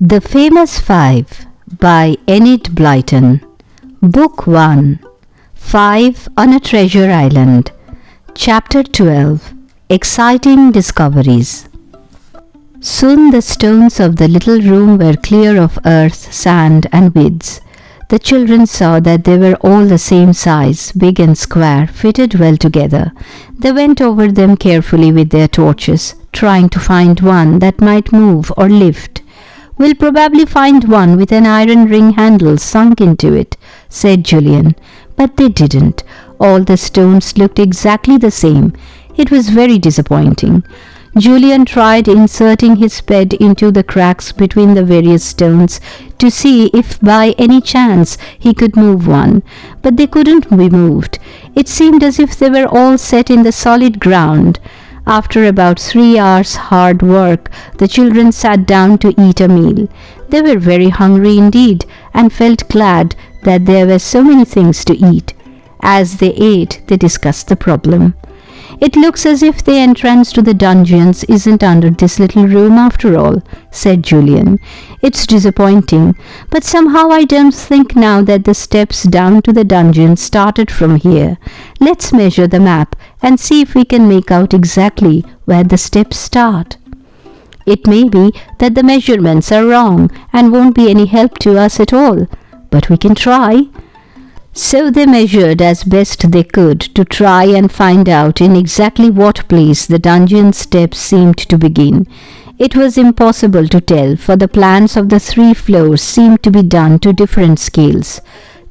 The Famous Five by Enid Blyton. Book 1. 5 on a Treasure Island. Chapter 12. Exciting Discoveries. Soon the stones of the little room were clear of earth, sand, and weeds. The children saw that they were all the same size, big and square, fitted well together. They went over them carefully with their torches, trying to find one that might move or lift. "We'll probably find one with an iron ring handle sunk into it," said Julian. But they didn't. All the stones looked exactly the same. It was very disappointing. Julian tried inserting his spade into the cracks between the various stones to see if by any chance he could move one, but they couldn't be moved. It seemed as if they were all set in the solid ground. After about 3 hours' hard work, the children sat down to eat a meal. They were very hungry indeed, and felt glad that there were so many things to eat. As they ate, they discussed the problem. "It looks as if the entrance to the dungeons isn't under this little room after all," said Julian. "It's disappointing, but somehow I don't think now that the steps down to the dungeon started from here. Let's measure the map and see if we can make out exactly where the steps start. It may be that the measurements are wrong and won't be any help to us at all, but we can try." So they measured as best they could to try and find out in exactly what place the dungeon steps seemed to begin. It was impossible to tell, for the plans of the 3 floors seemed to be done to different scales.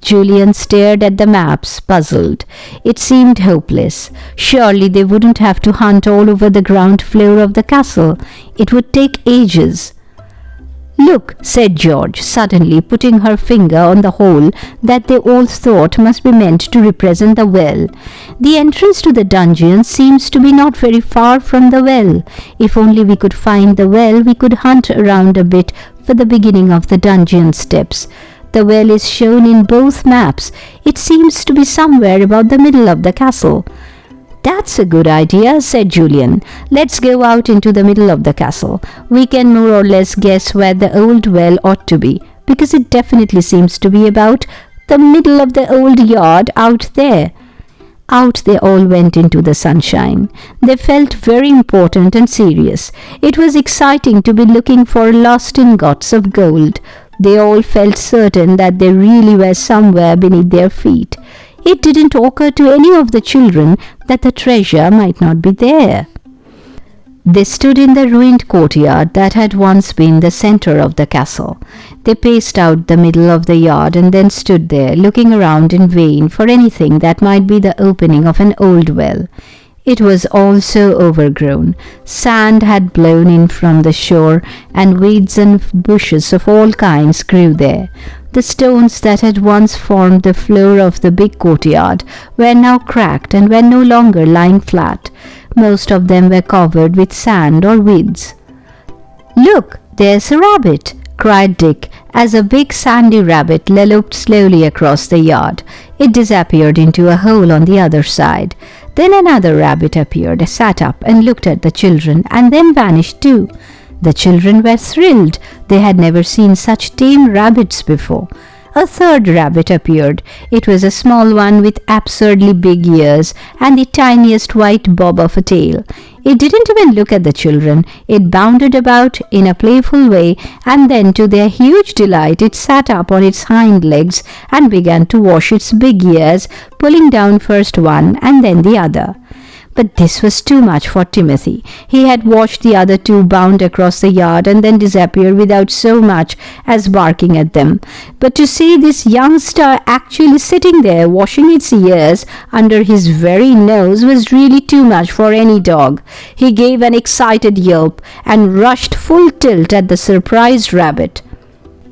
Julian stared at the maps, puzzled. It seemed hopeless. Surely they wouldn't have to hunt all over the ground floor of the castle. It would take ages. "Look," said George, suddenly putting her finger on the hole that they all thought must be meant to represent the well. "The entrance to the dungeon seems to be not very far from the well. If only we could find the well, we could hunt around a bit for the beginning of the dungeon steps. The well is shown in both maps. It seems to be somewhere about the middle of the castle." "That's a good idea," said Julian. "Let's go out into the middle of the castle. We can more or less guess where the old well ought to be, because it definitely seems to be about the middle of the old yard out there." Out they all went into the sunshine. They felt very important and serious. It was exciting to be looking for lost ingots of gold. They all felt certain that they really were somewhere beneath their feet. It didn't occur to any of the children that the treasure might not be there. They stood in the ruined courtyard that had once been the center of the castle. They paced out the middle of the yard and then stood there, looking around in vain for anything that might be the opening of an old well. It was all so overgrown. Sand had blown in from the shore, and weeds and bushes of all kinds grew there. The stones that had once formed the floor of the big courtyard were now cracked and were no longer lying flat. Most of them were covered with sand or weeds. "Look, there's a rabbit!" cried Dick, as a big sandy rabbit loped slowly across the yard. It disappeared into a hole on the other side. Then another rabbit appeared, sat up and looked at the children, and then vanished too. The children were thrilled. They had never seen such tame rabbits before. A third rabbit appeared. It was a small one with absurdly big ears and the tiniest white bob of a tail. It didn't even look at the children. It bounded about in a playful way, and then to their huge delight it sat up on its hind legs and began to wash its big ears, pulling down first one and then the other. But this was too much for Timothy. He had watched the other 2 bound across the yard and then disappear without so much as barking at them. But to see this youngster actually sitting there washing its ears under his very nose was really too much for any dog. He gave an excited yelp and rushed full tilt at the surprised rabbit.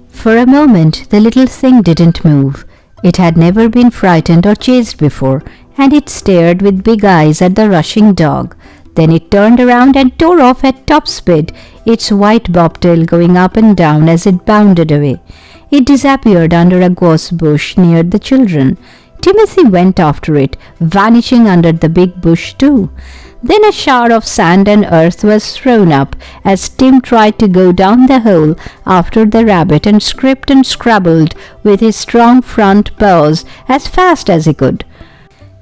For a moment the little thing didn't move. It had never been frightened or chased before, and it stared with big eyes at the rushing dog. Then it turned around and tore off at top speed, its white bobtail going up and down as it bounded away. It disappeared under a gorse bush near the children. Timothy went after it, vanishing under the big bush too. Then a shower of sand and earth was thrown up as Tim tried to go down the hole after the rabbit and scraped and scrabbled with his strong front paws as fast as he could.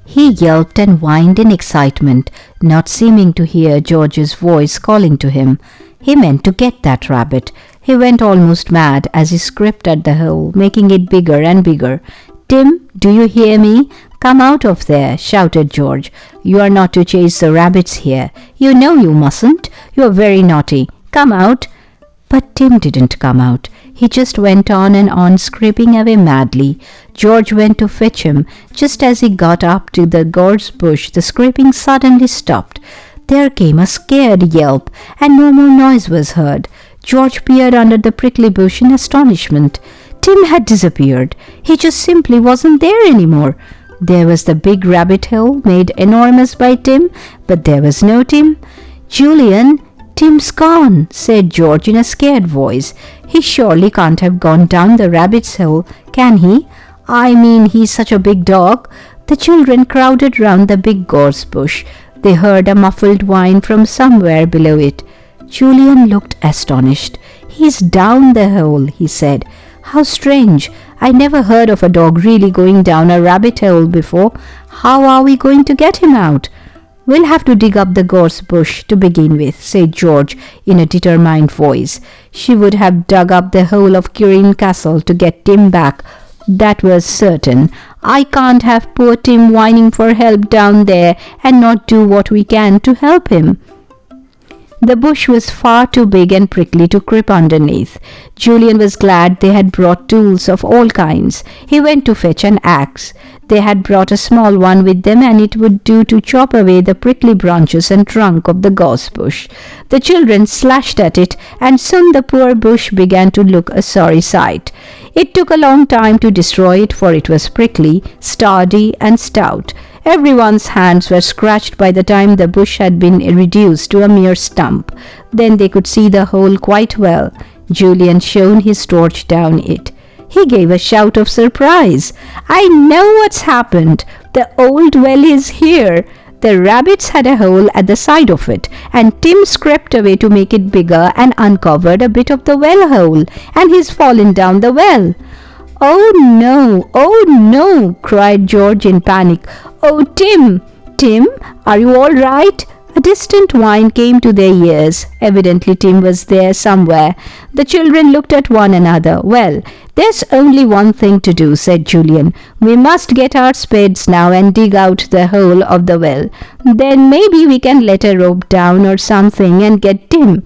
He yelped and whined in excitement, not seeming to hear George's voice calling to him. He meant to get that rabbit. He went almost mad as he scraped at the hole, making it bigger and bigger. "Tim, do you hear me? Come out of there," shouted George. "You are not to chase the rabbits here. You know you mustn't. You are very naughty. Come out." But Tim didn't come out. He just went on, scraping away madly. George went to fetch him. Just as he got up to the gorse bush, the scraping suddenly stopped. There came a scared yelp, and no more noise was heard. George peered under the prickly bush in astonishment. Tim had disappeared. He just simply wasn't there anymore. There was the big rabbit hole, made enormous by Tim, but there was no Tim. "Julian, Tim's gone," said George in a scared voice. "He surely can't have gone down the rabbit's hole, can he? I mean, he's such a big dog." The children crowded round the big gorse bush. They heard a muffled whine from somewhere below it. Julian looked astonished. "He's down the hole," he said. "How strange! I never heard of a dog really going down a rabbit hole before. How are we going to get him out?" "We'll have to dig up the gorse bush to begin with," said George in a determined voice. She would have dug up the whole of Kirrin Castle to get Tim back. That was certain. "I can't have poor Tim whining for help down there and not do what we can to help him." The bush was far too big and prickly to creep underneath. Julian was glad they had brought tools of all kinds. He went to fetch an axe. They had brought a small one with them, and it would do to chop away the prickly branches and trunk of the gorse bush. The children slashed at it, and soon the poor bush began to look a sorry sight. It took a long time to destroy it, for it was prickly, sturdy, and stout. Everyone's hands were scratched by the time the bush had been reduced to a mere stump. Then they could see the hole quite well. Julian shone his torch down it. He gave a shout of surprise. "I know what's happened. The old well is here." The rabbits had a hole at the side of it, and Tim scraped away to make it bigger and uncovered a bit of the well hole, and he's fallen down the well. "Oh no, oh no," cried George in panic. "Oh, Tim! Tim, are you all right?" A distant whine came to their ears. Evidently Tim was there somewhere. The children looked at one another. "Well, there's only one thing to do," said Julian. "We must get our spades now and dig out the hole of the well. Then maybe we can let a rope down or something and get Tim."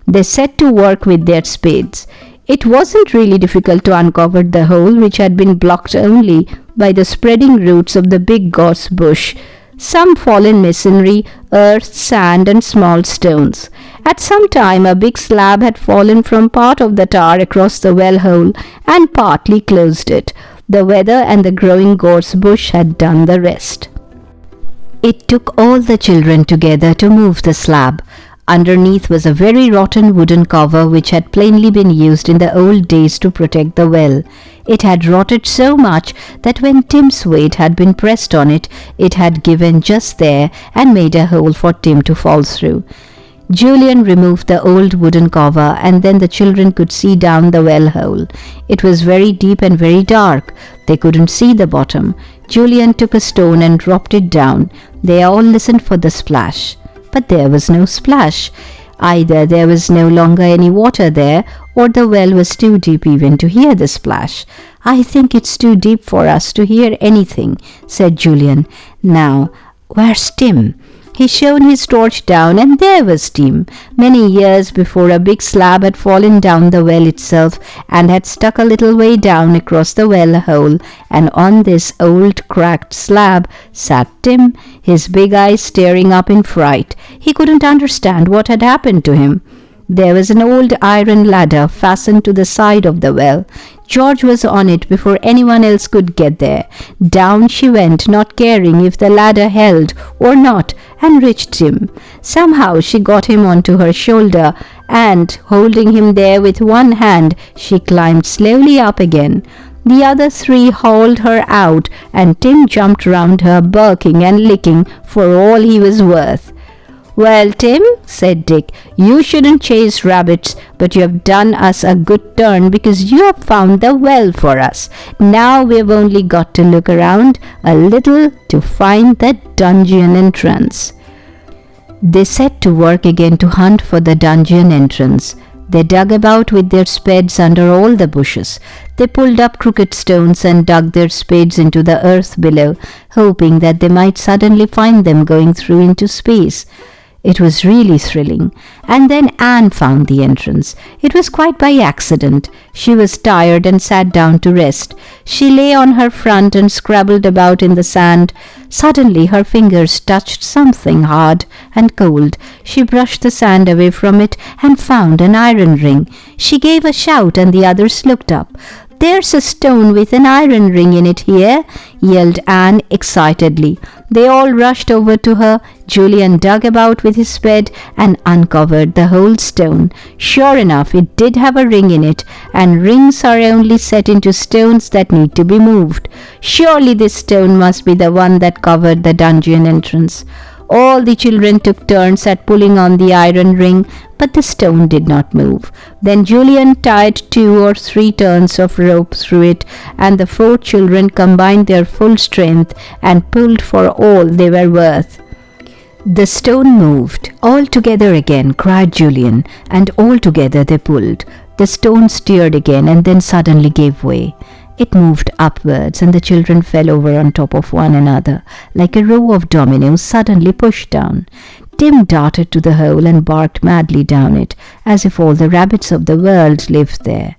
They set to work with their spades. It wasn't really difficult to uncover the hole, which had been blocked only by the spreading roots of the big gorse bush, some fallen masonry, earth, sand, and small stones. At some time a big slab had fallen from part of the tower across the well hole and partly closed it. The weather and the growing gorse bush had done the rest. It took all the children together to move the slab. Underneath was a very rotten wooden cover which had plainly been used in the old days to protect the well. It had rotted so much that when Tim's weight had been pressed on it, it had given just there and made a hole for Tim to fall through. Julian removed the old wooden cover, and then the children could see down the well hole. It was very deep and very dark. They couldn't see the bottom. Julian took a stone and dropped it down. They all listened for the splash. But there was no splash. Either there was no longer any water there, or the well was too deep even to hear the splash. "I think it's too deep for us to hear anything," said Julian. "Now, where's Tim?" He shone his torch down, and there was Tim. Many years before, a big slab had fallen down the well itself and had stuck a little way down across the well hole, and on this old cracked slab sat Tim, his big eyes staring up in fright. He couldn't understand what had happened to him. There was an old iron ladder fastened to the side of the well. George was on it before anyone else could get there. Down she went, not caring if the ladder held or not, and reached him. Somehow she got him onto her shoulder, and, holding him there with one hand, she climbed slowly up again. The other three hauled her out, and Tim jumped round her, barking and licking for all he was worth. "Well, Tim," said Dick, "you shouldn't chase rabbits, but you have done us a good turn because you have found the well for us. Now we've only got to look around a little to find the dungeon entrance." They set to work again to hunt for the dungeon entrance. They dug about with their spades under all the bushes. They pulled up crooked stones and dug their spades into the earth below, hoping that they might suddenly find them going through into space. It was really thrilling. And then Anne found the entrance. It was quite by accident. She was tired and sat down to rest. She lay on her front and scrabbled about in the sand. Suddenly her fingers touched something hard and cold. She brushed the sand away from it and found an iron ring. She gave a shout and the others looked up. "There's a stone with an iron ring in it here," yelled Anne excitedly. They all rushed over to her. Julian dug about with his spade and uncovered the whole stone. Sure enough, it did have a ring in it, and rings are only set into stones that need to be moved. Surely this stone must be the one that covered the dungeon entrance. All the children took turns at pulling on the iron ring, but the stone did not move. Then Julian tied 2 or 3 turns of rope through it, and the 4 children combined their full strength and pulled for all they were worth. The stone moved. "All together again," cried Julian, and all together they pulled. The stone stirred again and then suddenly gave way. It moved upwards, and the children fell over on top of one another, like a row of dominoes suddenly pushed down. Tim darted to the hole and barked madly down it, as if all the rabbits of the world lived there.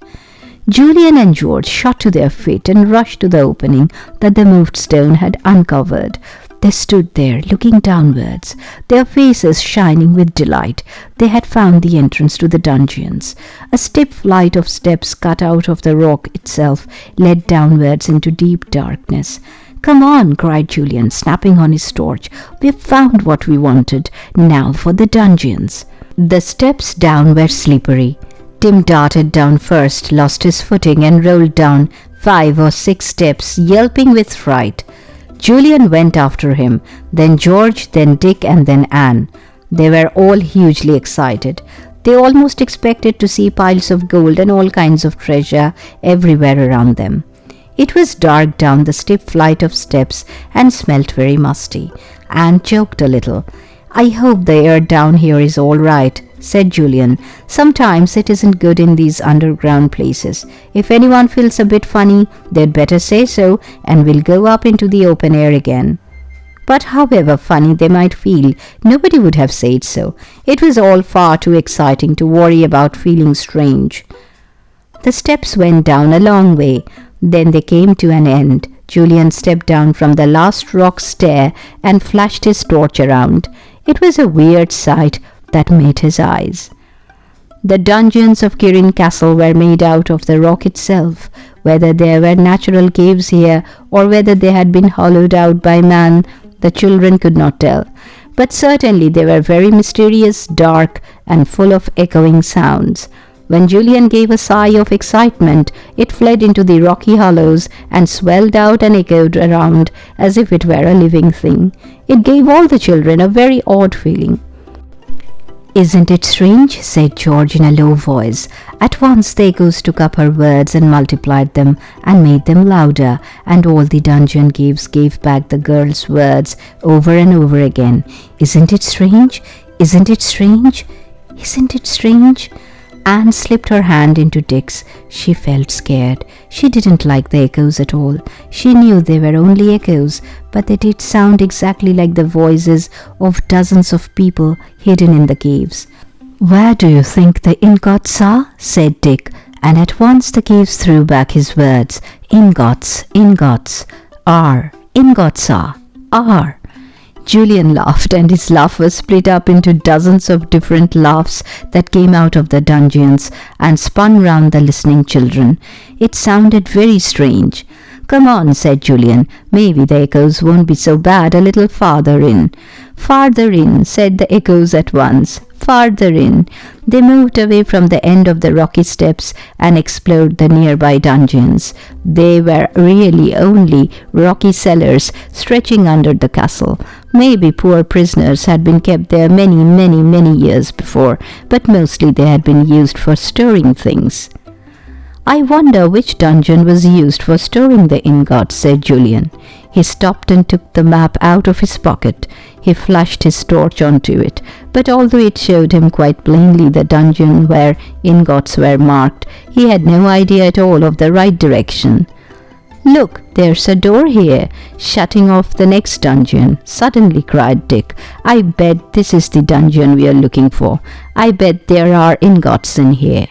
Julian and George shot to their feet and rushed to the opening that the moved stone had uncovered. They stood there, looking downwards, their faces shining with delight. They had found the entrance to the dungeons. A steep flight of steps cut out of the rock itself led downwards into deep darkness. "Come on," cried Julian, snapping on his torch. "We've found what we wanted. Now for the dungeons." The steps down were slippery. Tim darted down first, lost his footing, and rolled down 5 or 6 steps, yelping with fright. Julian went after him, then George, then Dick, and then Anne. They were all hugely excited. They almost expected to see piles of gold and all kinds of treasure everywhere around them. It was dark down the steep flight of steps and smelt very musty. Anne choked a little. "I hope the air down here is all right," said Julian. "Sometimes it isn't good in these underground places. If anyone feels a bit funny, they'd better say so, and we'll go up into the open air again." But however funny they might feel, nobody would have said so. It was all far too exciting to worry about feeling strange. The steps went down a long way. Then they came to an end. Julian stepped down from the last rock stair and flashed his torch around. It was a weird sight that met his eyes. The dungeons of Kirin Castle were made out of the rock itself. Whether there were natural caves here or whether they had been hollowed out by man, the children could not tell. But certainly they were very mysterious, dark, and full of echoing sounds. When Julian gave a sigh of excitement, it fled into the rocky hollows and swelled out and echoed around as if it were a living thing. It gave all the children a very odd feeling. "Isn't it strange?" said George in a low voice. At once the echoes took up her words and multiplied them and made them louder, and all the dungeon caves gave back the girl's words over and over again. "Isn't it strange? Isn't it strange? Isn't it strange?" Anne slipped her hand into Dick's. She felt scared. She didn't like the echoes at all. She knew they were only echoes, but they did sound exactly like the voices of dozens of people hidden in the caves. "Where do you think the ingots are?" said Dick, and at once the caves threw back his words. "Ingots, ingots, are, ingots are." Julian laughed, and his laugh was split up into dozens of different laughs that came out of the dungeons and spun round the listening children. It sounded very strange. "Come on," said Julian. "Maybe the echoes won't be so bad a little farther in." "Farther in," said the echoes at once. farther in. They moved away from the end of the rocky steps and explored the nearby dungeons. They were really only rocky cellars stretching under the castle. Maybe poor prisoners had been kept there many years before, but mostly they had been used for storing things. "I wonder which dungeon was used for storing the ingots," said Julian. He stopped and took the map out of his pocket. He flashed his torch onto it, but although it showed him quite plainly the dungeon where ingots were marked, he had no idea at all of the right direction. "Look, there's a door here, shutting off the next dungeon," suddenly cried Dick. "I bet this is the dungeon we are looking for. I bet there are ingots in here."